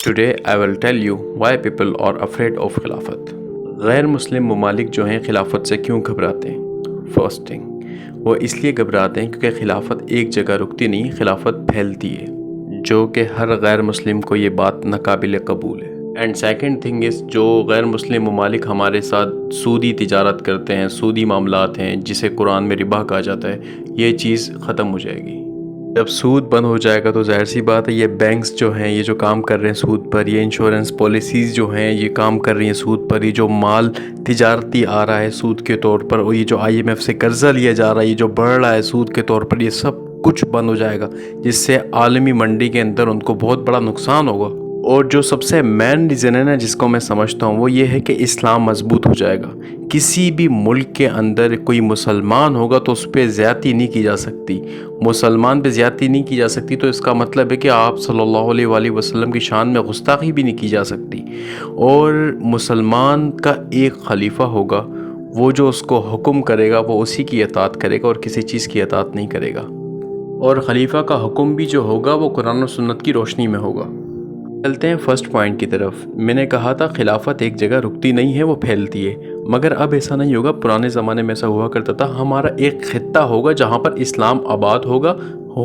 Today I will tell you why people are afraid of خلافت۔ غیر مسلم ممالک جو ہیں خلافت سے کیوں گھبراتے ہیں؟ فرسٹ تھنگ، وہ اس لیے گھبراتے ہیں کیونکہ خلافت ایک جگہ رکتی نہیں، خلافت پھیلتی ہے، جو کہ ہر غیر مسلم کو یہ بات ناقابل قبول ہے۔ اینڈ سیکنڈ تھنگ از، جو غیر مسلم ممالک ہمارے ساتھ سودی تجارت کرتے ہیں، سودی معاملات ہیں، جسے قرآن میں ربا کہا جاتا ہے، یہ چیز ختم ہو جائے گی۔ جب سود بند ہو جائے گا تو ظاہر سی بات ہے، یہ بینکس جو ہیں یہ جو کام کر رہے ہیں سود پر، یہ انشورنس پالیسیز جو ہیں یہ کام کر رہی ہیں سود پر، یہ جو مال تجارتی آ رہا ہے سود کے طور پر، اور یہ جو IMF سے قرضہ لیا جا رہا ہے، یہ جو بڑھ رہا ہے سود کے طور پر، یہ سب کچھ بند ہو جائے گا، جس سے عالمی منڈی کے اندر ان کو بہت بڑا نقصان ہوگا۔ اور جو سب سے مین ریزن ہے نا جس کو میں سمجھتا ہوں، وہ یہ ہے کہ اسلام مضبوط ہو جائے گا۔ کسی بھی ملک کے اندر کوئی مسلمان ہوگا تو اس پہ زیادتی نہیں کی جا سکتی، مسلمان پہ زیادتی نہیں کی جا سکتی، تو اس کا مطلب ہے کہ آپ صلی اللہ علیہ وآلہ وسلم کی شان میں گستاخی بھی نہیں کی جا سکتی۔ اور مسلمان کا ایک خلیفہ ہوگا، وہ جو اس کو حکم کرے گا وہ اسی کی اطاعت کرے گا اور کسی چیز کی اطاعت نہیں کرے گا، اور خلیفہ کا حکم بھی جو ہوگا وہ قرآن و سنت کی روشنی میں ہوگا۔ چلتے ہیں فرسٹ پوائنٹ کی طرف۔ میں نے کہا تھا خلافت ایک جگہ رکتی نہیں ہے، وہ پھیلتی ہے، مگر اب ایسا نہیں ہوگا۔ پرانے زمانے میں ایسا ہوا کرتا تھا، ہمارا ایک خطہ ہوگا جہاں پر اسلام آباد ہوگا،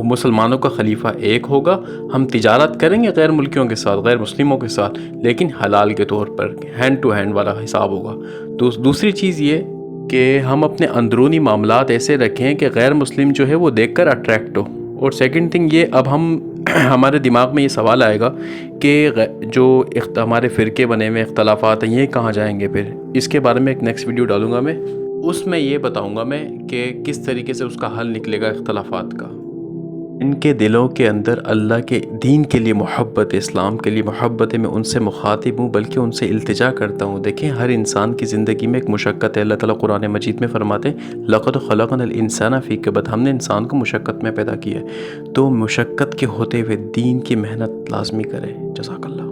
مسلمانوں کا خلیفہ ایک ہوگا، ہم تجارت کریں گے غیر ملکیوں کے ساتھ، غیر مسلموں کے ساتھ، لیکن حلال کے طور پر، ہینڈ ٹو ہینڈ والا حساب ہوگا۔ دوسری چیز یہ کہ ہم اپنے اندرونی معاملات ایسے رکھیں کہ غیر مسلم جو ہے وہ دیکھ کر اٹریکٹ ہو۔ اور سیکنڈ تھنگ یہ، اب ہمارے دماغ میں یہ سوال آئے گا کہ جو ہمارے فرقے بنے ہوئے اختلافات ہیں یہ کہاں جائیں گے پھر؟ اس کے بارے میں ایک نیکسٹ ویڈیو ڈالوں گا میں، اس میں یہ بتاؤں گا میں کہ کس طریقے سے اس کا حل نکلے گا اختلافات کا۔ ان کے دلوں کے اندر اللہ کے دین کے لیے محبت، اسلام کے لیے محبت ہے، میں ان سے مخاطب ہوں، بلکہ ان سے التجا کرتا ہوں۔ دیکھیں، ہر انسان کی زندگی میں ایک مشقت ہے۔ اللہ تعالیٰ قرآن مجید میں فرماتے ہیں لَقَدْ خَلَقْنَا الْإِنسَانَ فِي كَبَدٍ، ہم نے انسان کو مشقت میں پیدا کیا ہے، تو مشقت کے ہوتے ہوئے دین کی محنت لازمی کریں۔ جزاک اللہ۔